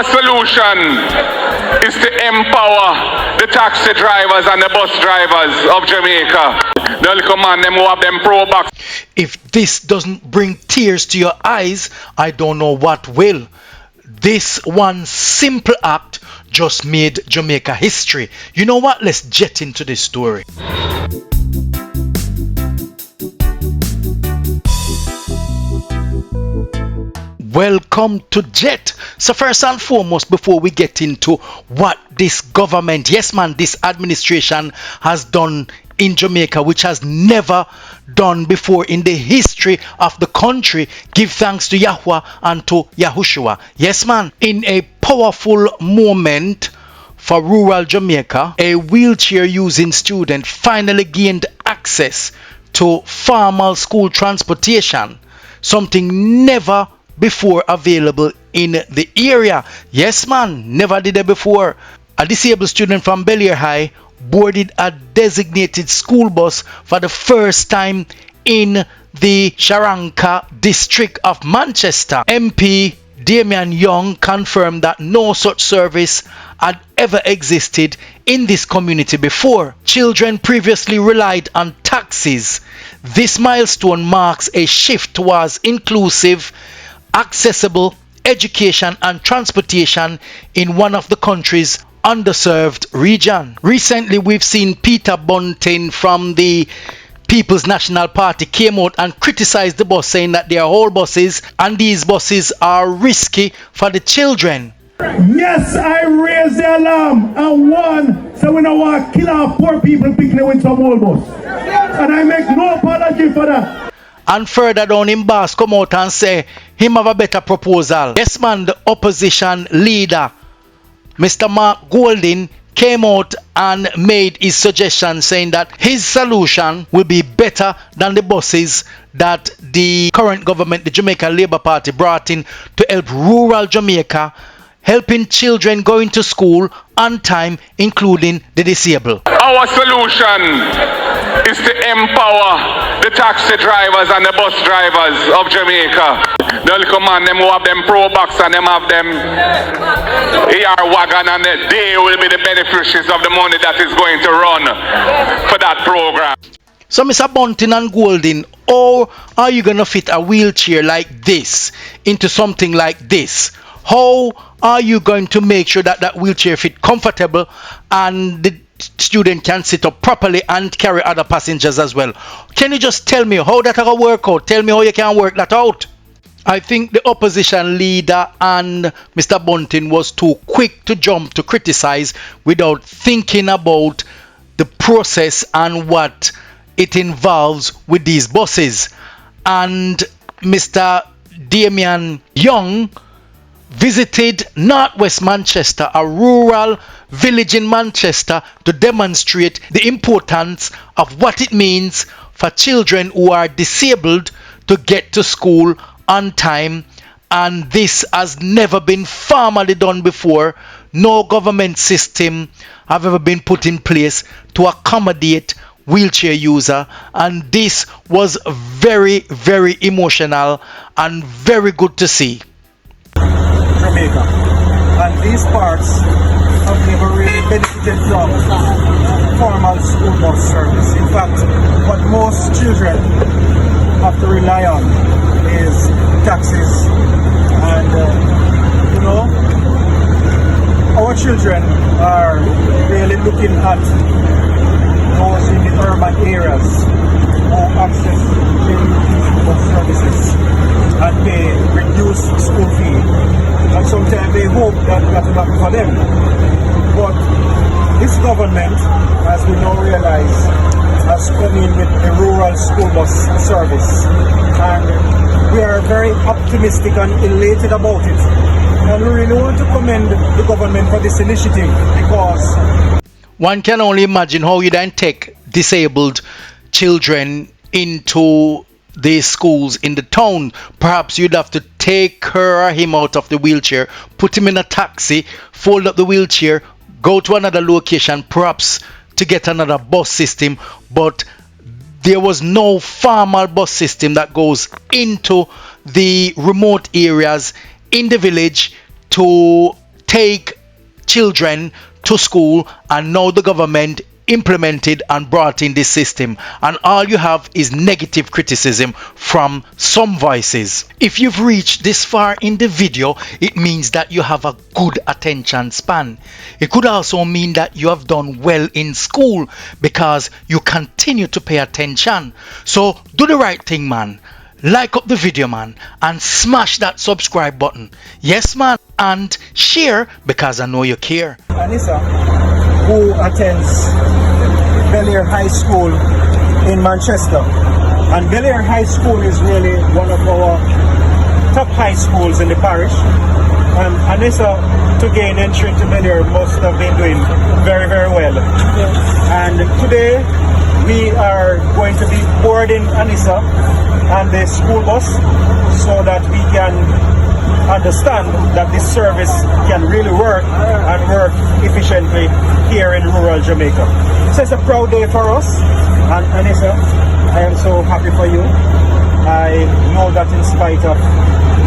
Our solution is to empower the taxi drivers and the bus drivers of Jamaica. They'll command them who have them pro box. If this doesn't bring tears to your eyes, I don't know what will. This one simple act just made Jamaica history. You know what? Let's jet into this story. Welcome to Jet. So first and foremost, before we get into what this government, yes man, this administration has done in Jamaica, which has never done before in the history of the country, give thanks to Yahweh and to Yahushua. Yes man, in a powerful moment for rural Jamaica, a wheelchair using student finally gained access to formal school transportation, something never before available in the area. Yes man, never did it before. A disabled student from Belleair High boarded a designated school bus for the first time in the Sharanka district of Manchester. MP Damian Young confirmed that no such service had ever existed in this community before. Children previously relied on taxis. This milestone marks a shift towards inclusive, accessible education and transportation in one of the country's underserved region. Recently, we've seen Peter Bunting from the People's National Party came out and criticized the bus, saying that they are whole buses and these buses are risky for the children. Yes, I raised the alarm and warned, so we don't want to kill our poor people picking with some old bus. And I make no apology for that. And further down in boss come out and say him have a better proposal. Yes man, the opposition leader Mr. Mark Golding came out and made his suggestion, saying that his solution will be better than the buses that the current government, the Jamaican Labour Party, brought in to help rural Jamaica, helping children going to school on time, including the disabled. Our solution is to empower the taxi drivers and the bus drivers of Jamaica. They'll command them who have them pro box and them have them AR wagon, and they will be the beneficiaries of the money that is going to run for that program. So Mr. Bunting and Golding, how are you going to fit a wheelchair like this into something like this? How are you going to make sure that that wheelchair fit comfortable and the student can sit up properly and carry other passengers as well? Can you just tell me how that will work out? Tell me how you can work that out. I think the opposition leader and Mr. Bunting was too quick to jump to criticize without thinking about the process and what it involves with these buses. And Mr. Damian Young visited Northwest Manchester, a rural village in Manchester, to demonstrate the importance of what it means for children who are disabled to get to school on time. And this has never been formally done before. No government system have ever been put in place to accommodate wheelchair user, and this was very, very emotional and very good to see. Jamaica, and these parts have never really benefited from formal school bus service. In fact, what most children have to rely on is taxis, and our children are really looking at those in the urban areas who access the bus services and pay reduced school fee, and sometimes they hope that that will happen for them. But this government, as we now realize, has come in with a rural school bus service, and we are very optimistic and elated about it, and we really want to commend the government for this initiative, because one can only imagine how you then take disabled children into the schools in the town. Perhaps you'd have to take her or him out of the wheelchair, put him in a taxi, fold up the wheelchair, go to another location, perhaps to get another bus system. But there was no formal bus system that goes into the remote areas in the village to take children to school, and now the government implemented and brought in this system, and all you have is negative criticism from some voices. If you've reached this far in the video, it means that you have a good attention span. It could also mean that you have done well in school because you continue to pay attention. So do the right thing, man. Like up the video, man, and smash that subscribe button. Yes, man, and share because I know you care. Anissa, who attends Bel-Air High School in Manchester. And Bel-Air High School is really one of our top high schools in the parish. And Anissa, to gain entry to Bel-Air, must have been doing very, very well. Yes. And today, we are going to be boarding Anissa and the school bus so that we can understand that this service can really work and work efficiently here in rural Jamaica. So it's a proud day for us, and Anissa, I am so happy for you. I know that in spite of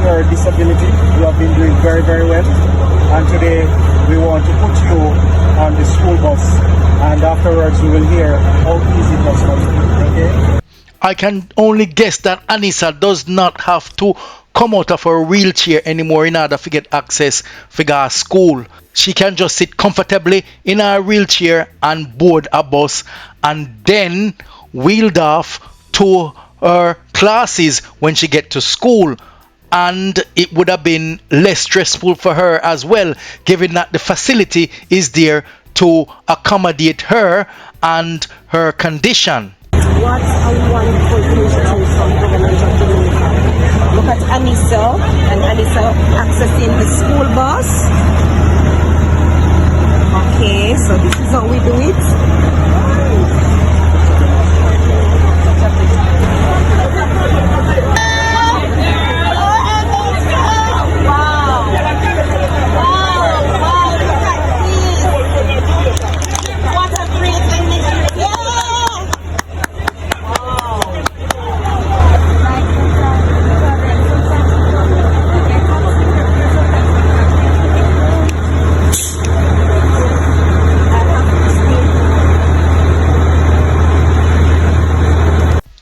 your disability, you have been doing very, very well, and today we want to put you on the school bus, and afterwards we will hear how easy it was for you. Okay? I can only guess that Anissa does not have to come out of her wheelchair anymore in order to get access for her school. She can just sit comfortably in her wheelchair and board a bus and then wheeled off to her classes when she get to school. And it would have been less stressful for her as well, given that the facility is there to accommodate her and her condition. What a wonderful initiative from the government of Jamaica. Look at Anissa, and Anissa accessing the school bus. Okay, so this is how we do it.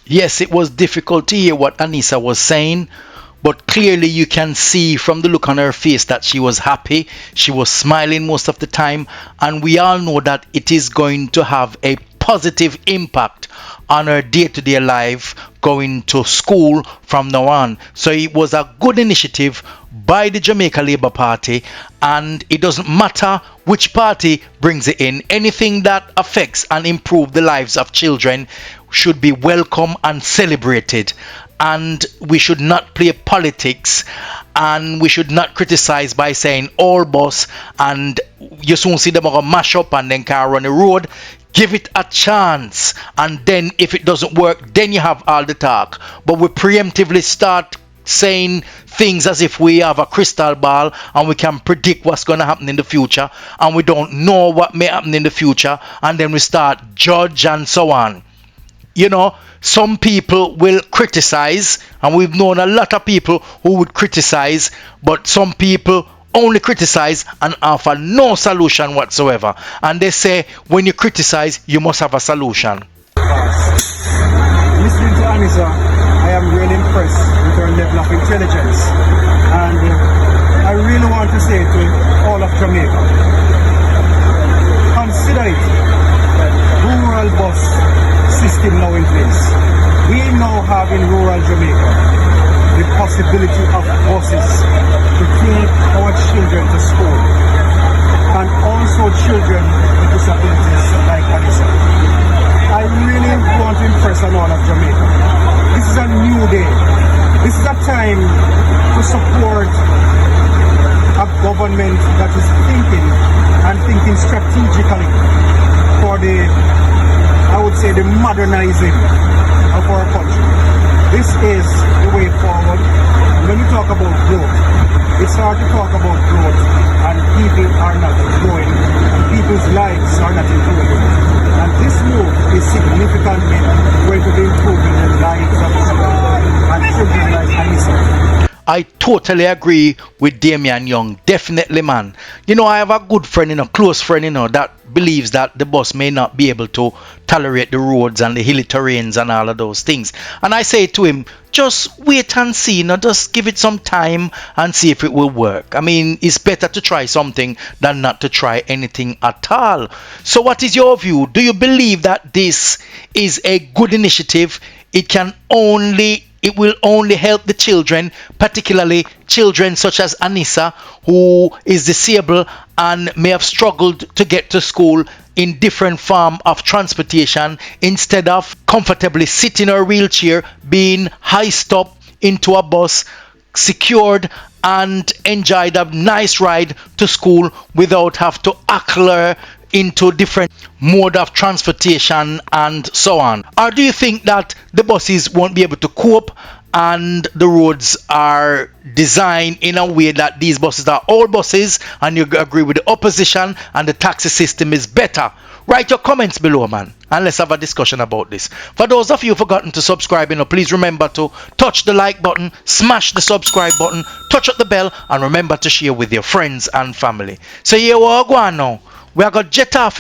Yes, it was difficult to hear what Anissa was saying, but clearly you can see from the look on her face that she was happy. She was smiling most of the time, and we all know that it is going to have a positive impact on her day-to-day life going to school from now on. So it was a good initiative by the Jamaica Labour Party, and it doesn't matter which party brings it in. Anything that affects and improves the lives of children should be welcome and celebrated, and we should not play politics, and we should not criticize by saying all bus and you soon see them gonna mash up and then car on the road. Give it a chance, and then if it doesn't work, then you have all the talk. But we preemptively start saying things as if we have a crystal ball and we can predict what's going to happen in the future, and we don't know what may happen in the future, and then we start judge and so on. You know, some people will criticize, and we've known a lot of people who would criticize, but some people only criticize and offer no solution whatsoever. And they say when you criticize, you must have a solution. Listening to Anissa, I am really impressed with her level of intelligence, and I really want to say to all of Jamaica, consider it rural bus system now in place. We now have in rural Jamaica the possibility of buses to take our children to school, and also children with disabilities like Anissa. I really want to impress on all of Jamaica. This is a new day. This is a time to support a government that is thinking strategically for the, I would say, the modernizing of our country. This is the way forward. When you talk about growth, it's hard to talk about growth and people are not growing, people's lives are not improving. And this move is significantly going to be improving the lives of children and children like Anissa. I totally agree with Damian Young. Definitely, man. You know, I have a good friend, close friend, that believes that the bus may not be able to tolerate the roads and the hilly terrains and all of those things. And I say to him, just wait and see, just give it some time and see if it will work. I mean, it's better to try something than not to try anything at all. So what is your view? Do you believe that this is a good initiative? It will only help the children, particularly children such as Anissa, who is disabled and may have struggled to get to school in different form of transportation, instead of comfortably sitting in a wheelchair, being hiced up into a bus, secured, and enjoyed a nice ride to school without have to acquire into different mode of transportation and so on? Or do you think that the buses won't be able to cope and the roads are designed in a way that these buses are old buses and you agree with the opposition and the taxi system is better? Write your comments below, man, and let's have a discussion about this. For those of you who've forgotten to subscribe, please remember to touch the like button, smash the subscribe button, touch up the bell, and remember to share with your friends and family. So here we go now. We are going to jet off,